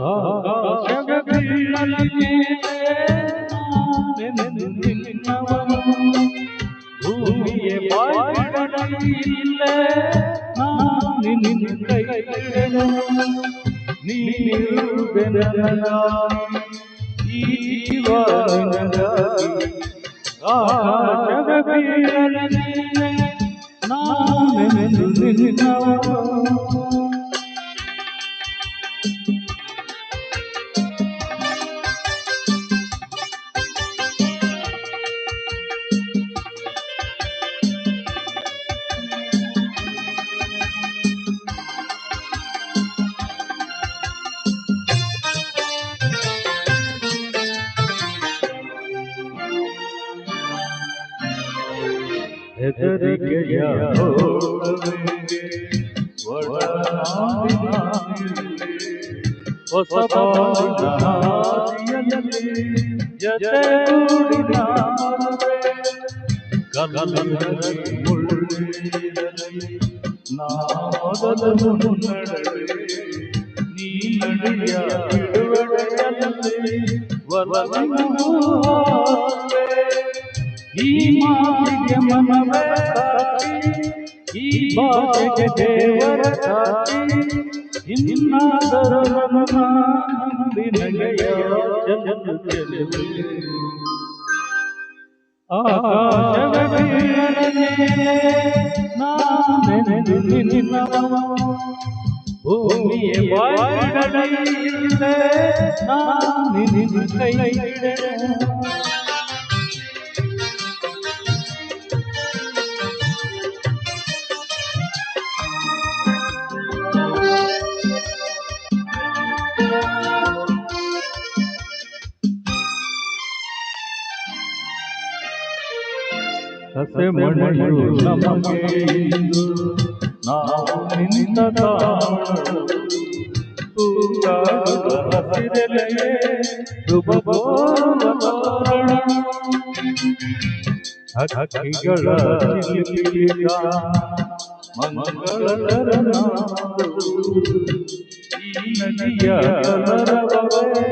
ಆಕಾಶದ ಬೀಳಲಿಗೆ ನಾನೆಂದು ನಿನ್ನವನು, ಭೂಮಿಯ ಬಾಯಿಡಲಿಲ್ಲ ನಾನು ನಿನ್ನ ಕೈ ಹಿಡಿದೆನು. ನೀನಿರುವೆ ನನಗಾಗಿ, ಈ ಜೀವ ನಿನಗಾಗಿ. ಆಕಾಶದ ಬೀಳಲಿಗೆ ನಾನೆಂದು ನಿನ್ನವನು. ಹೆದರಿಕೆಯ ಓಡವಿಗೆ ಒಳನಾಡಿನಲ್ಲಿ, ಹೊಸ ಬಾಳಿನ ಹಾದಿಯಲ್ಲಿ ಜೊತೆಗೂಡಿ ನಾನುವೆ. ಕಲ್ಲಲ್ಲಿ ಮುಳ್ಳಿರಲಿ ನಾ ಮೊದಲು ಮುನ್ನಡೆವೆ, ನೀ ನಡೆಯ ಬಿಡುಗಡೆಯಲ್ಲಿ ಒಲವಿನ ಹಾಸುವೆ. ಈ ಮಾತಿಗೆ ಮನವೇ ಸಾಕ್ಷಿ, ಈ ಭಾಷೆಗೆ ದೇವರ ಸಾಕ್ಷಿ. ಇನ್ನಾದರೂ ನನ್ನ ನಂಬಿ ನಡೆಯ ಚೆಲುವೆ. ಆಕಾಶದ ಬೀಳಲಿಗೆ ನಾನೆಂದು ನಿನ್ನವನು, ಭೂಮಿಯ ಬಾಯಿಡಲಿಲ್ಲ ನಾನು ನಿನ್ನ ಕೈ ಹಿಡಿದೆನು. ಹಸೆ ಮಳೆಯು ನಮಗೆ ಇಂದು ನಾವು ನಿಂತ ತಾಣವು, ತೂಗಾಡುವ ಹಸಿರೆಲೆಯೇ ಶುಭ ತೋರಣ. ಹಕ್ಕಿಗಳ ಚಿಲಿಪಿಲಿಗ ಮಂಗಳ ತರನಾದವು, ಈ ನದಿಯ ಕಲರವವೇ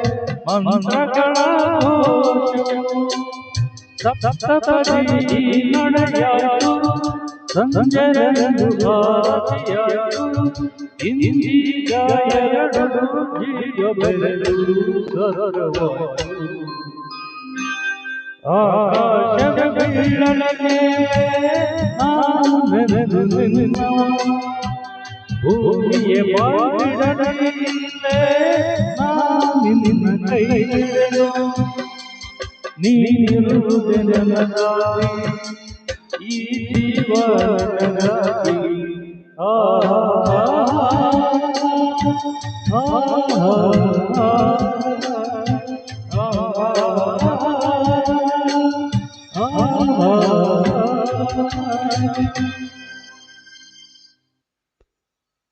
ಮಂತ್ರಗಳ ಘೋಷವು. ಸಪ್ತಪದಿ ನಡೆಯಾಯಿತು, ಸಂಜೆರೆಂದು ಭಾತಿಯಾಯಿತು. ಇಂದೀಗ ಎರಡು ಜೀವ ಬೆರೆದು ಸರವಾಯಿತು. ಆಕಾಶದ ಬೀಳಲಿಗೆ ನಾನೆಂದು ನಿನ್ನವನು, ಭೂಮಿಯ ಬಾಯಿಡಲಿಲ್ಲ ನಾನು ನಿನ್ನ ಕೈ ಹಿಡಿದೆನು. ನೀನಿರುವೆ ನನಗಾಗಿ, ಈ ಜೀವ ನನಗಾಗಿ.